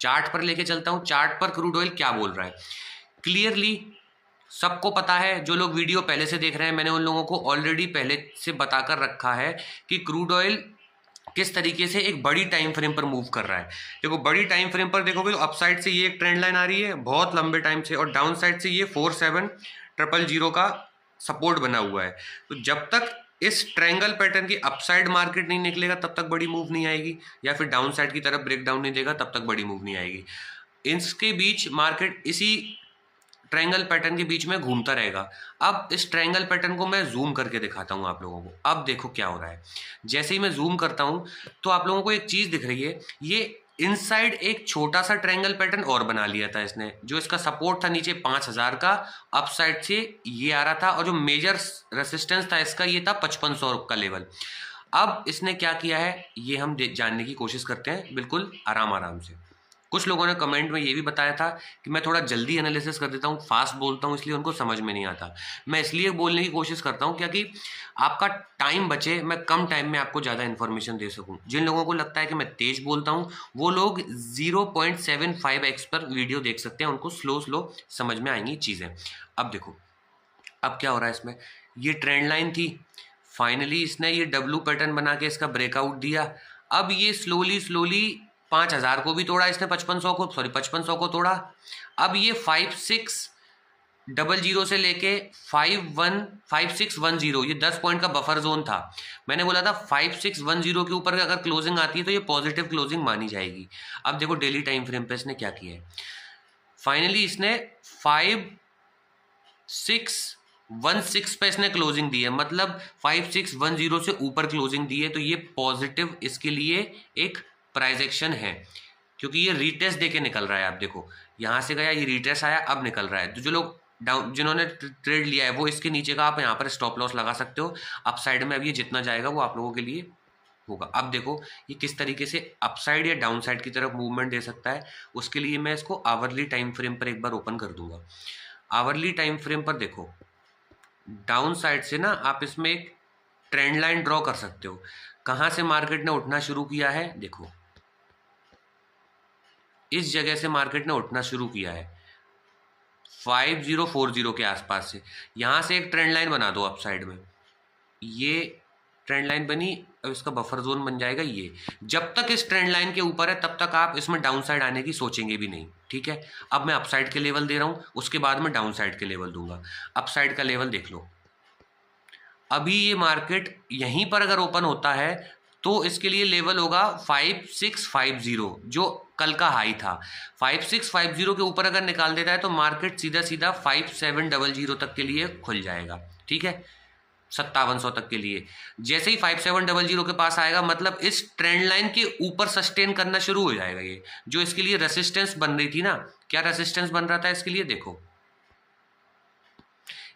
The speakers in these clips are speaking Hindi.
चार्ट पर लेके चलता हूँ, चार्ट पर क्रूड ऑयल क्या बोल रहा है। क्लियरली सबको पता है, जो लोग वीडियो पहले से देख रहे हैं, मैंने उन लोगों को ऑलरेडी पहले से बताकर रखा है कि क्रूड ऑयल किस तरीके से एक बड़ी टाइम फ्रेम पर मूव कर रहा है। देखो बड़ी टाइम फ्रेम पर देखोगे तो अपसाइड से ये एक ट्रेंड लाइन आ रही है बहुत लंबे टाइम से, और डाउन साइड से ये 4700 का सपोर्ट बना हुआ है। तो जब तक इस ट्रायंगल पैटर्न की अपसाइड मार्केट नहीं निकलेगा तब तक बड़ी मूव नहीं आएगी, या फिर डाउन साइड की तरफ ब्रेक डाउन नहीं देगा तब तक बड़ी मूव नहीं आएगी। इसके बीच मार्केट इसी ट्रायंगल पैटर्न के बीच में घूमता रहेगा। अब इस ट्रायंगल पैटर्न को मैं जूम करके दिखाता हूं आप लोगों को। अब देखो क्या हो रहा है, जैसे ही मैं जूम करता हूं तो आप लोगों को एक चीज दिख रही है, ये इनसाइड एक छोटा सा ट्रायंगल पैटर्न और बना लिया था इसने। जो इसका सपोर्ट था नीचे 5000 का, अपसाइड से ये आ रहा था, और जो मेजर रेसिस्टेंस था इसका ये था 5500 का लेवल। अब इसने क्या किया है ये हम जानने की कोशिश करते हैं बिल्कुल आराम आराम से। कुछ लोगों ने कमेंट में ये भी बताया था कि मैं थोड़ा जल्दी एनालिसिस कर देता हूँ, फास्ट बोलता हूँ, इसलिए उनको समझ में नहीं आता। मैं इसलिए बोलने की कोशिश करता हूँ क्योंकि आपका टाइम बचे, मैं कम टाइम में आपको ज़्यादा इन्फॉर्मेशन दे सकूँ। जिन लोगों को लगता है कि मैं तेज बोलता हूँ वो लोग 0.75x पर वीडियो देख सकते हैं, उनको स्लो स्लो समझ में आएंगी चीज़ें। अब देखो अब क्या हो रहा है इसमें, ये ट्रेंड लाइन थी, फाइनली इसने ये डब्लू पैटर्न बना के इसका ब्रेकआउट दिया। अब ये स्लोली स्लोली 5000 को भी तोड़ा इसने, 5500 को तोड़ा। अब ये 5600 से लेके 5610, ये 10 पॉइंट का बफर जोन था। मैंने बोला था 5610 के ऊपर अगर क्लोजिंग आती है तो ये पॉजिटिव क्लोजिंग मानी जाएगी। अब देखो डेली टाइम फ्रेम पे इसने क्या किया है, फाइनली इसने 5616 पे इसने क्लोजिंग दी है, मतलब 5610 से ऊपर क्लोजिंग दी है, तो ये पॉजिटिव इसके लिए एक प्राइस एक्शन है, क्योंकि ये रीटेस्ट देके निकल रहा है। आप देखो यहाँ से गया, ये रीटेस्ट आया, अब निकल रहा है। तो जो लोग डाउन जिन्होंने ट्रेड लिया है वो इसके नीचे का आप यहाँ पर स्टॉप लॉस लगा सकते हो। अप साइड में अब ये जितना जाएगा वो आप लोगों के लिए होगा। अब देखो ये किस तरीके से अपसाइड या डाउन साइड की तरफ मूवमेंट दे सकता है, उसके लिए मैं इसको आवरली टाइम फ्रेम पर एक बार ओपन कर दूंगा। आवरली टाइम फ्रेम पर देखो डाउन साइड से ना आप इसमें एक ट्रेंड लाइन ड्रॉ कर सकते हो। कहाँ से मार्केट ने उठना शुरू किया है, देखो इस जगह से मार्केट ने उठना शुरू किया है 5040 के आसपास से। यहाँ से एक ट्रेंड लाइन बना दो अप साइड में, ये ट्रेंड लाइन बनी, अब इसका बफर जोन बन जाएगा ये। जब तक इस ट्रेंड लाइन के ऊपर है तब तक आप इसमें डाउन साइड आने की सोचेंगे भी नहीं, ठीक है। अब मैं अप साइड के लेवल दे रहा हूँ, उसके बाद मैं डाउन साइड के लेवल दूंगा। अप साइड का लेवल देख लो, अभी ये मार्केट यहीं पर अगर ओपन होता है तो इसके लिए लेवल होगा 5650, जो कल का हाई था। 5650 के ऊपर अगर निकाल देता है तो मार्केट सीधा सीधा 5700 तक के लिए खुल जाएगा, ठीक है, 5700 तक के लिए। जैसे ही 5700 के पास आएगा मतलब इस ट्रेंड लाइन के ऊपर सस्टेन करना शुरू हो जाएगा। ये जो इसके लिए रेसिस्टेंस बन रही थी ना, क्या रेसिस्टेंस बन रहा था इसके लिए, देखो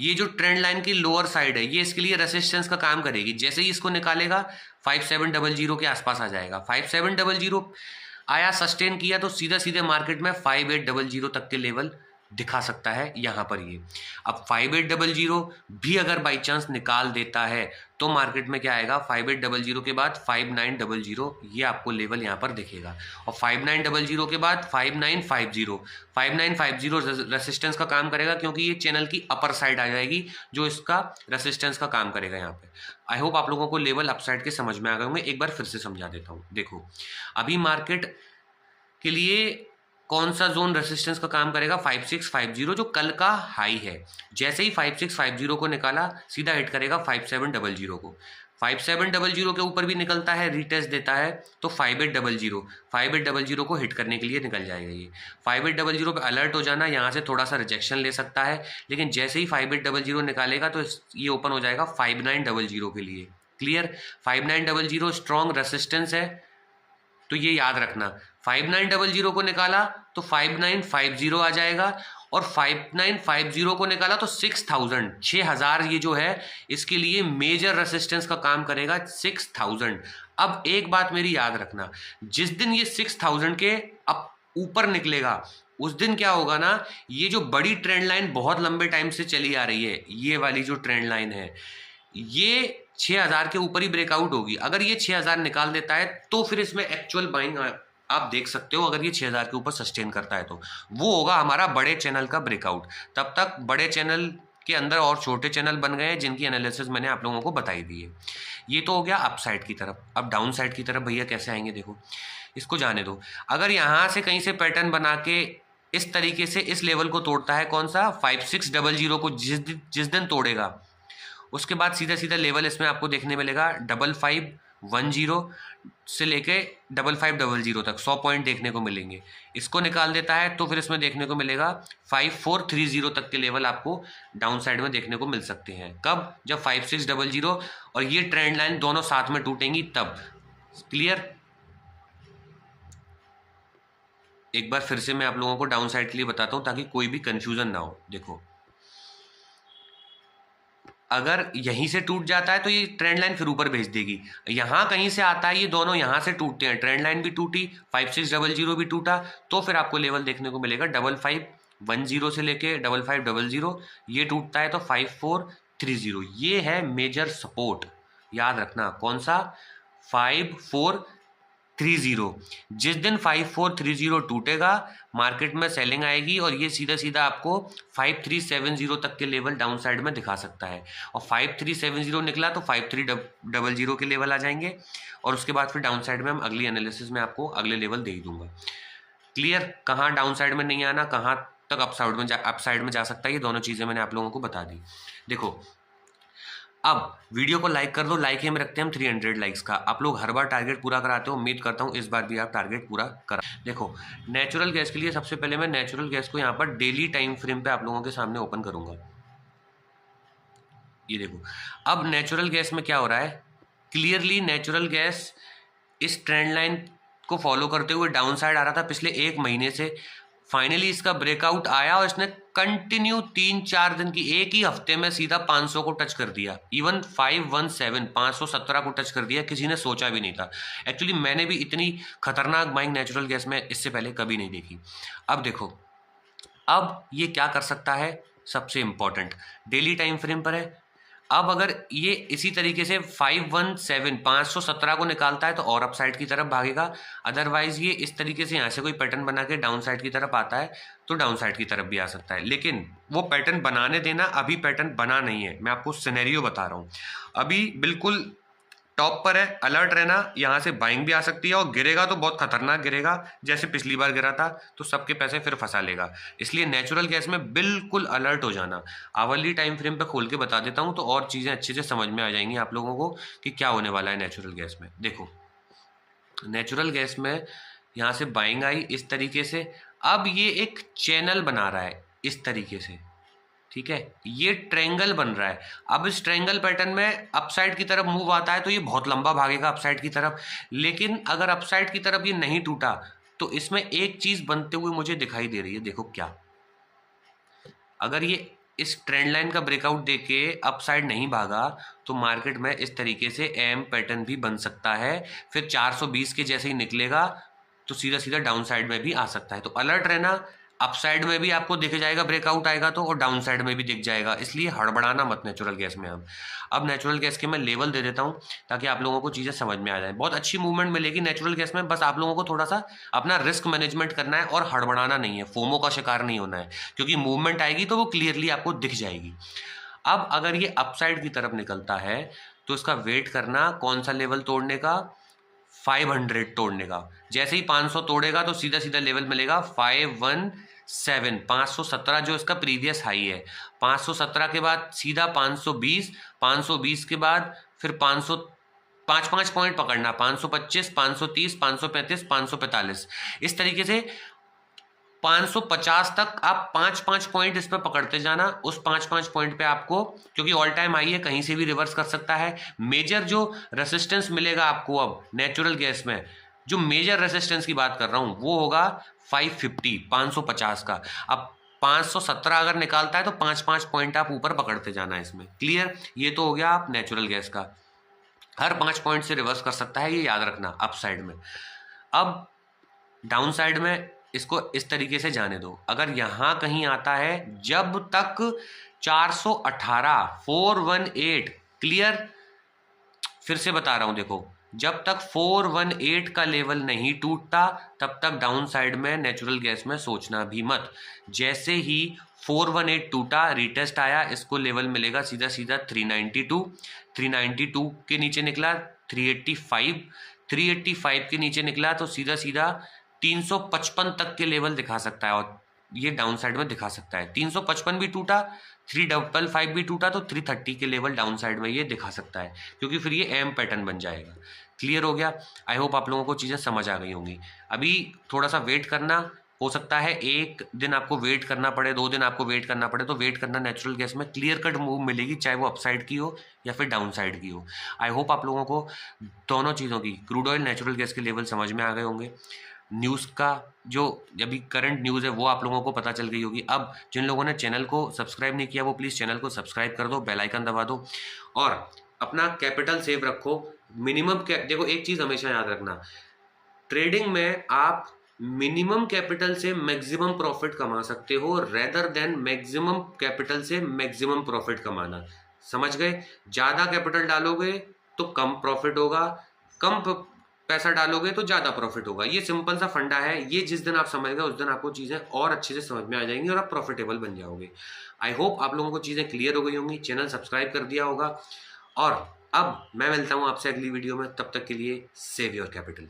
ये जो ट्रेंड लाइन की लोअर साइड है ये इसके लिए रेसिस्टेंस का काम करेगी। जैसे ही इसको निकालेगा 5700 के आसपास आ जाएगा। 5700 आया, सस्टेन किया, तो सीधा सीधे मार्केट में 5800 तक के लेवल दिखा सकता है यहाँ पर ये। अब 5800 भी अगर बाई चांस निकाल देता है तो मार्केट में क्या आएगा, 5800 के बाद 5900, ये आपको लेवल यहाँ पर दिखेगा। और 5900 के बाद 5950 रेसिस्टेंस का काम करेगा, क्योंकि ये चैनल की अपर साइड आ जाएगी जो इसका रेसिस्टेंस का काम करेगा यहाँ पे। आई होप आप लोगों को लेवल अपसाइड के समझ में आ गए होंगे। एक बार फिर से समझा देता हूँ। देखो अभी मार्केट के लिए कौन सा जोन रेसिस्टेंस का काम करेगा, 5650 जो कल का हाई है। जैसे ही 5650 को निकाला सीधा हिट करेगा 5700 को। 5700 के ऊपर भी निकलता है, रीटेस्ट देता है, तो 5800 को हिट करने के लिए निकल जाएगा ये। 5800 पे अलर्ट हो जाना, यहाँ से थोड़ा सा रिजेक्शन ले सकता है, लेकिन जैसे ही 5800 निकालेगा तो ये ओपन हो जाएगा 5900 के लिए। क्लियर, 5900 स्ट्रॉन्ग रेसिस्टेंस है, तो ये याद रखना। 5900 को निकाला तो 5950 आ जाएगा, और 5950 को निकाला तो 6000 ये जो है इसके लिए मेजर रेसिस्टेंस का काम करेगा 6000। अब एक बात मेरी याद रखना, जिस दिन ये 6000 के अब ऊपर निकलेगा उस दिन क्या होगा ना, ये जो बड़ी ट्रेंड लाइन बहुत लंबे टाइम से चली आ रही है, ये वाली जो ट्रेंड लाइन है, ये 6000 के ऊपर ही ब्रेकआउट होगी। अगर ये 6000 निकाल देता है तो फिर इसमें एक्चुअल बाइंग आप देख सकते हो अगर ये 6000 के ऊपर सस्टेन करता है तो वो होगा हमारा बड़े चैनल का ब्रेकआउट। तब तक बड़े चैनल के अंदर और छोटे चैनल बन गए हैं जिनकी एनालिसिस मैंने आप लोगों को बताई दी है। ये तो हो गया अप साइड की तरफ। अब डाउन साइड की तरफ भैया कैसे आएंगे, देखो इसको जाने दो। अगर यहाँ से कहीं से पैटर्न बना के इस तरीके से इस लेवल को तोड़ता है, कौन सा 5600 को जिस दिन तोड़ेगा, उसके बाद सीधा सीधा लेवल इसमें आपको देखने मिलेगा 5510 से लेके 5500 तक 100 पॉइंट देखने को मिलेंगे। इसको निकाल देता है तो फिर इसमें देखने को मिलेगा 5430 तक के लेवल आपको डाउन साइड में देखने को मिल सकते हैं। कब? जब 5600 और ये ट्रेंड लाइन दोनों साथ में टूटेंगी तब। क्लियर? एक बार फिर से मैं आप लोगों को डाउन साइड के लिए बताता हूं ताकि कोई भी कंफ्यूजन ना हो। देखो अगर यहीं से टूट जाता है तो ये ट्रेंड लाइन फिर ऊपर भेज देगी। यहाँ कहीं से आता है, ये दोनों यहाँ से टूटते हैं, ट्रेंड लाइन भी टूटी, 5600 भी टूटा, तो फिर आपको लेवल देखने को मिलेगा 5510 से लेके 5500। ये टूटता है तो 5430। ये है मेजर सपोर्ट, याद रखना। कौन सा? 5430। जिस दिन 5430 टूटेगा मार्केट में सेलिंग आएगी और ये सीधा सीधा आपको 5370 तक के लेवल डाउन साइड में दिखा सकता है। और 5370 निकला तो 5300 के लेवल आ जाएंगे और उसके बाद फिर डाउन साइड में हम अगली एनालिसिस में आपको अगले लेवल दे ही दूंगा। क्लियर? कहाँ डाउन साइड में नहीं आना, कहाँ तक अप साइड में जा सकता है, ये दोनों चीज़ें मैंने आप लोगों को बता दी। देखो अब वीडियो को लाइक कर दो। लाइक में रखते हैं हम 300 लाइक्स का। आप लोग हर बार टारगेट पूरा कराते हो, उम्मीद करता हूँ इस बार भी आप टारगेट पूरा करा। देखो नेचुरल गैस के लिए सबसे पहले मैं नेचुरल गैस को यहाँ पर डेली टाइम फ्रेम पे आप लोगों के सामने ओपन करूंगा। ये देखो अब नेचुरल गैस में क्या हो रहा है। क्लियरली नेचुरल गैस इस ट्रेंड लाइन को फॉलो करते हुए डाउन साइड आ रहा था पिछले 1 महीने से। फाइनली इसका ब्रेकआउट आया और इसने कंटिन्यू 3-4 दिन की एक ही हफ्ते में सीधा 500 को टच कर दिया। इवन 517 को टच कर दिया, किसी ने सोचा भी नहीं था। एक्चुअली मैंने भी इतनी खतरनाक बाइंग नेचुरल गैस में इससे पहले कभी नहीं देखी। अब देखो अब ये क्या कर सकता है, सबसे इंपॉर्टेंट डेली टाइम फ्रेम पर है। अब अगर ये इसी तरीके से 517 को निकालता है तो और अपसाइड की तरफ भागेगा। अदरवाइज ये इस तरीके से यहाँ से कोई पैटर्न बना के डाउन साइड की तरफ आता है तो डाउन साइड की तरफ भी आ सकता है। लेकिन वो पैटर्न बनाने देना, अभी पैटर्न बना नहीं है। मैं आपको सिनेरियो बता रहा हूँ, अभी बिल्कुल टॉप पर है, अलर्ट रहना। यहाँ से बाइंग भी आ सकती है और गिरेगा तो बहुत खतरनाक गिरेगा, जैसे पिछली बार गिरा था तो सबके पैसे फिर फंसा लेगा। इसलिए नेचुरल गैस में बिल्कुल अलर्ट हो जाना। आवरली टाइम फ्रेम पे खोल के बता देता हूँ तो और चीज़ें अच्छे से समझ में आ जाएंगी आप लोगों को कि क्या होने वाला है नेचुरल गैस में। देखो नेचुरल गैस में यहाँ से बाइंग आई इस तरीके से। अब ये एक चैनल बना रहा है इस तरीके से, ठीक है, ये ट्रायंगल बन रहा है। अब इस ट्रायंगल पैटर्न में अपसाइड की तरफ मूव आता है तो ये बहुत लंबा भागेगा अपसाइड की तरफ। लेकिन अगर अपसाइड की तरफ ये नहीं टूटा तो इसमें एक चीज बनते हुए मुझे दिखाई दे रही है। देखो क्या, अगर ये इस ट्रेंड लाइन का ब्रेकआउट देके अपसाइड नहीं भागा तो मार्केट में इस तरीके से एम पैटर्न भी बन सकता है। फिर 420 के जैसे ही निकलेगा तो सीधा सीधा डाउन साइड में भी आ सकता है। तो अलर्ट रहना, अपसाइड में भी आपको दिख जाएगा ब्रेकआउट आएगा तो, और डाउन साइड में भी दिख जाएगा। इसलिए हड़बड़ाना मत नेचुरल गैस में। हम अब नेचुरल गैस के मैं लेवल दे देता हूं ताकि आप लोगों को चीज़ें समझ में आ जाए। बहुत अच्छी मूवमेंट मिलेगी नेचुरल गैस में, बस आप लोगों को थोड़ा सा अपना रिस्क मैनेजमेंट करना है और हड़बड़ाना नहीं है, फोमो का शिकार नहीं होना है, क्योंकि मूवमेंट आएगी तो वो क्लियरली आपको दिख जाएगी। अब अगर ये अपसाइड की तरफ निकलता है तो इसका वेट करना कौन सा लेवल तोड़ने का, 500 तोड़ने का। जैसे ही 500 तोड़ेगा तो सीधा सीधा लेवल मिलेगा 517 जो इसका प्रीवियस हाई है। 517 के बाद सीधा 520, 520 के बाद फिर 505 पॉइंट पकड़ना, 525, 530, 535, 545, इस तरीके से 550 तक आप 5-5 पॉइंट इस पर पकड़ते जाना। उस 5-5 पॉइंट पे आपको, क्योंकि ऑल टाइम हाई है, कहीं से भी रिवर्स कर सकता है। मेजर जो रेसिस्टेंस मिलेगा आपको अब नेचुरल गैस में, जो मेजर रेसिस्टेंस की बात कर रहा हूं वो होगा 550 का। अब 517 अगर निकालता है तो 5-5 पॉइंट आप ऊपर पकड़ते जाना इसमें। क्लियर? ये तो हो गया आप नेचुरल गैस का, हर 5 पॉइंट से रिवर्स कर सकता है, ये याद रखना अप साइड में। अब डाउन साइड में इसको इस तरीके से जाने दो। अगर यहां कहीं आता है, जब तक 418 418, क्लियर, फिर से बता रहा हूं, देखो जब तक 418 का लेवल नहीं टूटता तब तक डाउन साइड में नेचुरल गैस में सोचना भी मत। जैसे ही 418 टूटा, रीटेस्ट आया, इसको लेवल मिलेगा सीधा सीधा 392 के नीचे निकला 385 के नीचे निकला तो सीधा सीधा 355 तक के लेवल दिखा सकता है और ये डाउन साइड में दिखा सकता है। 355 भी टूटा, 355 भी टूटा तो 330 के लेवल डाउन साइड में ये दिखा सकता है, क्योंकि फिर ये एम पैटर्न बन जाएगा। क्लियर हो गया? आई होप आप लोगों को चीज़ें समझ आ गई होंगी। अभी थोड़ा सा वेट करना, हो सकता है एक दिन आपको वेट करना पड़े, 2 दिन आपको वेट करना पड़े, तो वेट करना। नेचुरल गैस में क्लियर कट मूव मिलेगी, चाहे वो अपसाइड की हो या फिर डाउन साइड की हो। आई होप आप लोगों को दोनों चीज़ों की, क्रूड ऑयल, नेचुरल गैस के लेवल समझ में आ गए होंगे। न्यूज़ का जो अभी करंट न्यूज़ है वो आप लोगों को पता चल गई होगी। अब जिन लोगों ने चैनल को सब्सक्राइब नहीं किया वो प्लीज़ चैनल को सब्सक्राइब कर दो, बेल आइकन दबा दो और अपना कैपिटल सेव रखो। मिनिमम देखो, एक चीज़ हमेशा याद रखना, ट्रेडिंग में आप मिनिमम कैपिटल से मैक्सिमम प्रॉफिट कमा सकते हो, रेदर देन मैक्सिमम कैपिटल से मैक्सिमम प्रॉफिट कमाना। समझ गए? ज़्यादा कैपिटल डालोगे तो कम प्रॉफिट होगा, कम पैसा डालोगे तो ज़्यादा प्रॉफिट होगा। ये सिंपल सा फंडा है। ये जिस दिन आप समझ गए उस दिन आपको चीज़ें और अच्छे से समझ में आ जाएंगी और आप प्रॉफिटेबल बन जाओगे। आई होप आप लोगों को चीज़ें क्लियर हो गई होंगी, चैनल सब्सक्राइब कर दिया होगा और अब मैं मिलता हूँ आपसे अगली वीडियो में। तब तक के लिए सेव योर कैपिटल।